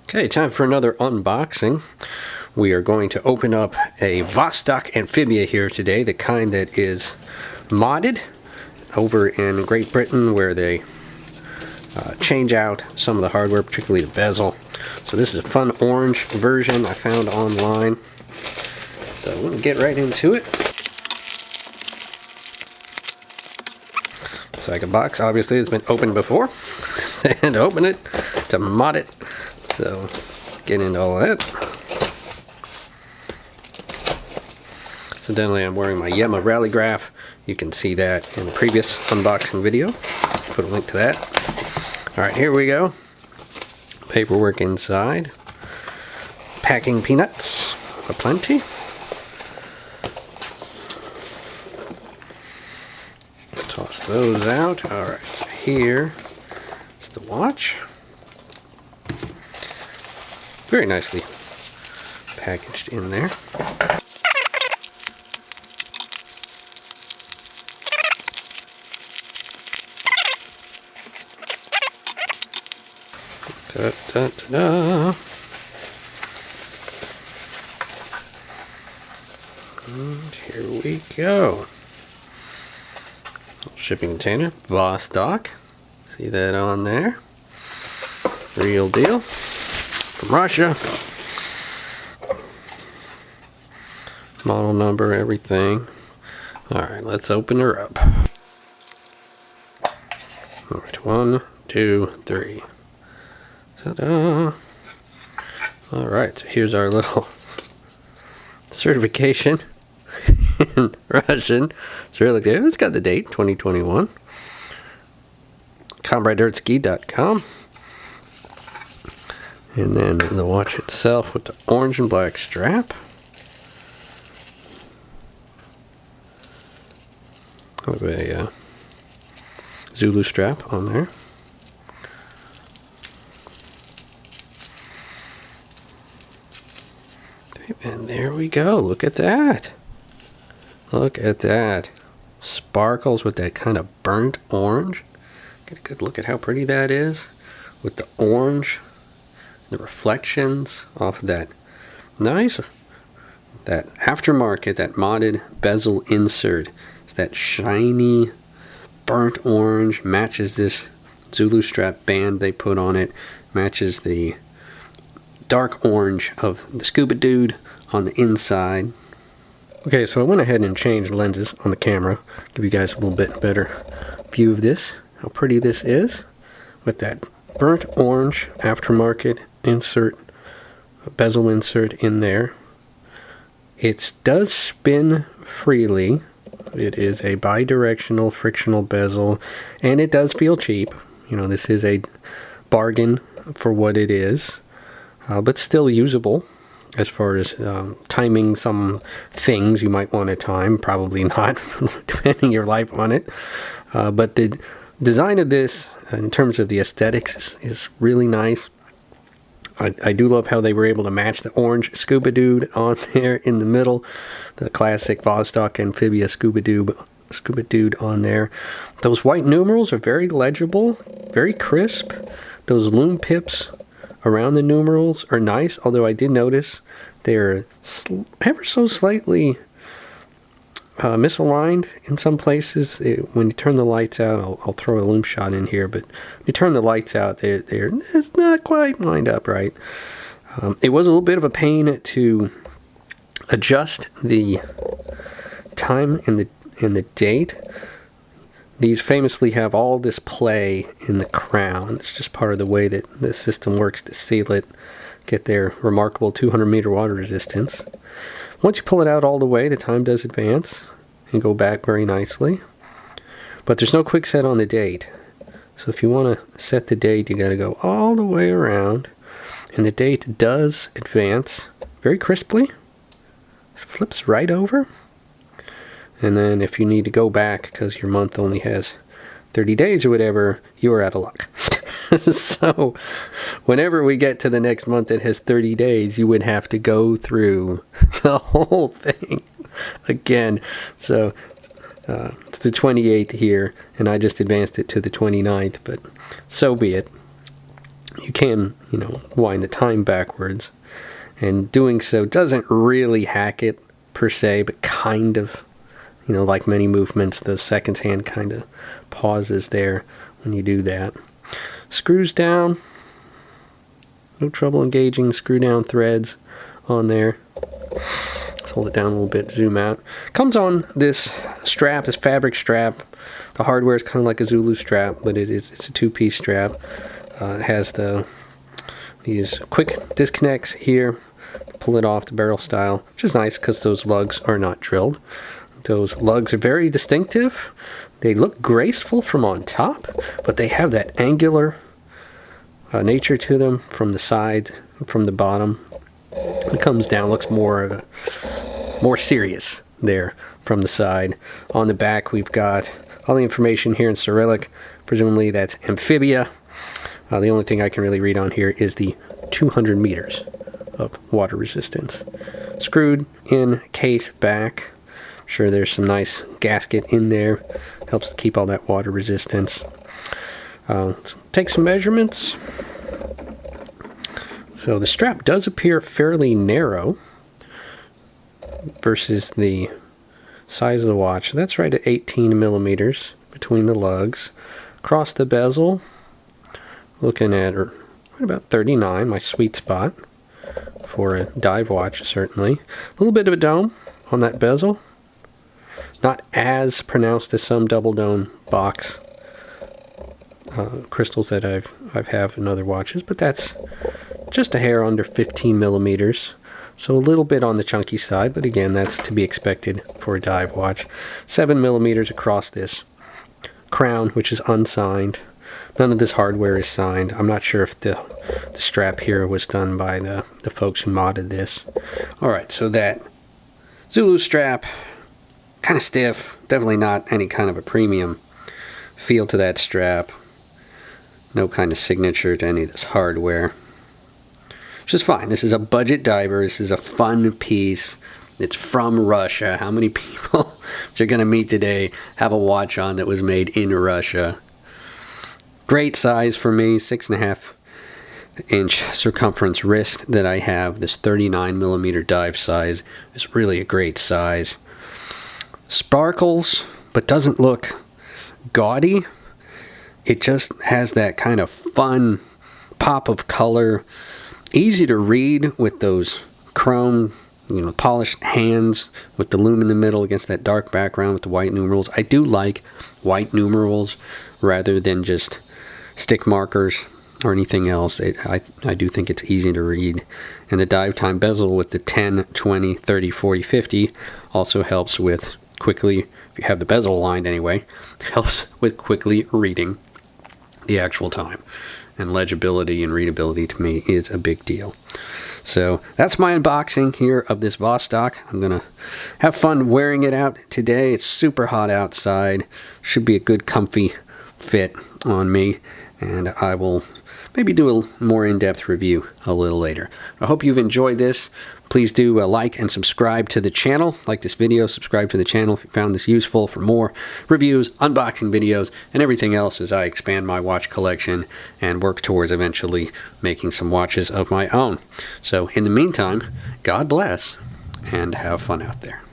Okay, time for another unboxing. We are going to open up a Vostok Amphibia here today, the kind that is modded over in Great Britain, where they change out some of the hardware, particularly the bezel. So this is a fun orange version I found online. So we'll get right into it. It's like a box, obviously it's been opened before. And open it to mod it. So get into all of that. Incidentally, I'm wearing my Yema Rally Graph. You can see that in the previous unboxing video. Put a link to that. Alright, here we go. Paperwork inside. Packing peanuts aplenty. Toss those out. Alright, so here is the watch. Very nicely packaged in there. Da, da, da, da. And here we go. Shipping container, Vostok. See that on there? Real deal. From Russia. Model number, everything. Alright, let's open her up. Alright, 1, 2, 3. Ta-da! Alright, so here's our little certification in Russian. It's really good. It's got the date, 2021. Comradersky.com. And then the watch itself with the orange and black strap. With a Zulu strap on there. And there we go. Look at that. Look at that. Sparkles with that kind of burnt orange. Get a good look at how pretty that is. With the orange. The reflections off of that nice, that aftermarket, that modded bezel insert. It's that shiny burnt orange, matches this Zulu strap band they put on it, matches the dark orange of the scuba dude on the inside. Okay, so I went ahead and changed lenses on the camera, give you guys a little bit better view of this, how pretty this is, with that burnt orange aftermarket insert, bezel insert in there. It does spin freely. It is a bi-directional frictional bezel, and it does feel cheap. You know, this is a bargain for what it is, but still usable as far as timing some things you might want to time. Probably not, depending your life on it. But the design of this, in terms of the aesthetics, is really nice. I do love how they were able to match the orange scuba dude on there in the middle. The classic Vostok Amphibia scuba dude on there. Those white numerals are very legible, very crisp. Those lume pips around the numerals are nice, although I did notice they're ever so slightly misaligned in some places. When you turn the lights out, I'll throw a lume shot in here, but when you turn the lights out, it's not quite lined up right. It was a little bit of a pain to adjust the time and the date. These famously have all this play in the crown. It's just part of the way that the system works to seal it, get their remarkable 200 meter water resistance. Once you pull it out all the way, the time does advance and go back very nicely. But there's no quick set on the date. So if you want to set the date, you got to go all the way around. And the date does advance very crisply. It flips right over. And then if you need to go back because your month only has 30 days or whatever, you are out of luck. So whenever we get to the next month that has 30 days, you would have to go through the whole thing again. So it's the 28th here, and I just advanced it to the 29th, but so be it. you can, wind the time backwards. And doing so doesn't really hack it per se, but kind of, like many movements, the seconds hand kind of pauses there when you do that. Screws down. No trouble engaging screw down threads on there. Let's hold it down a little bit, zoom out. Comes on this strap, this fabric strap. The hardware is kind of like a Zulu strap, but it's a two-piece strap. It has these quick disconnects here. Pull it off the barrel style, which is nice because those lugs are not drilled. Those lugs are very distinctive. They look graceful from on top, but they have that angular nature to them from the side, from the bottom. It comes down, looks more serious there from the side. On the back, we've got all the information here in Cyrillic. Presumably that's Amphibia. The only thing I can really read on here is the 200 meters of water resistance. Screwed in case back. Sure, there's some nice gasket in there. Helps to keep all that water resistance. Let's take some measurements. So the strap does appear fairly narrow versus the size of the watch. That's right at 18 millimeters between the lugs. Across the bezel, looking at right about 39, my sweet spot for a dive watch, certainly. A little bit of a dome on that bezel. Not as pronounced as some double dome box crystals that I've have in other watches, but that's just a hair under 15 millimeters. So a little bit on the chunky side, but again, that's to be expected for a dive watch. 7 millimeters across this crown, which is unsigned. None of this hardware is signed. I'm not sure if the strap here was done by the folks who modded this. Alright, so that Zulu strap, kind of stiff. Definitely not any kind of a premium feel to that strap. No kind of signature to any of this hardware. Which is fine. This is a budget diver. This is a fun piece. It's from Russia. How many people that you're going to meet today have a watch on that was made in Russia? Great size for me. 6.5 inch circumference wrist that I have. This 39 millimeter dive size is really a great size. Sparkles, but doesn't look gaudy. It just has that kind of fun pop of color. Easy to read with those chrome, polished hands with the lume in the middle against that dark background with the white numerals. I do like white numerals rather than just stick markers or anything else. I do think it's easy to read. And the dive time bezel with the 10, 20, 30, 40, 50 also helps with quickly, if you have the bezel aligned anyway, helps with quickly reading the actual time. And legibility and readability to me is a big deal. So that's my unboxing here of this Vostok. I'm going to have fun wearing it out today. It's super hot outside. Should be a good comfy fit on me. And I will maybe do a more in-depth review a little later. I hope you've enjoyed this. Please do like and subscribe to the channel. Like this video, subscribe to the channel if you found this useful for more reviews, unboxing videos, and everything else as I expand my watch collection and work towards eventually making some watches of my own. So in the meantime, God bless and have fun out there.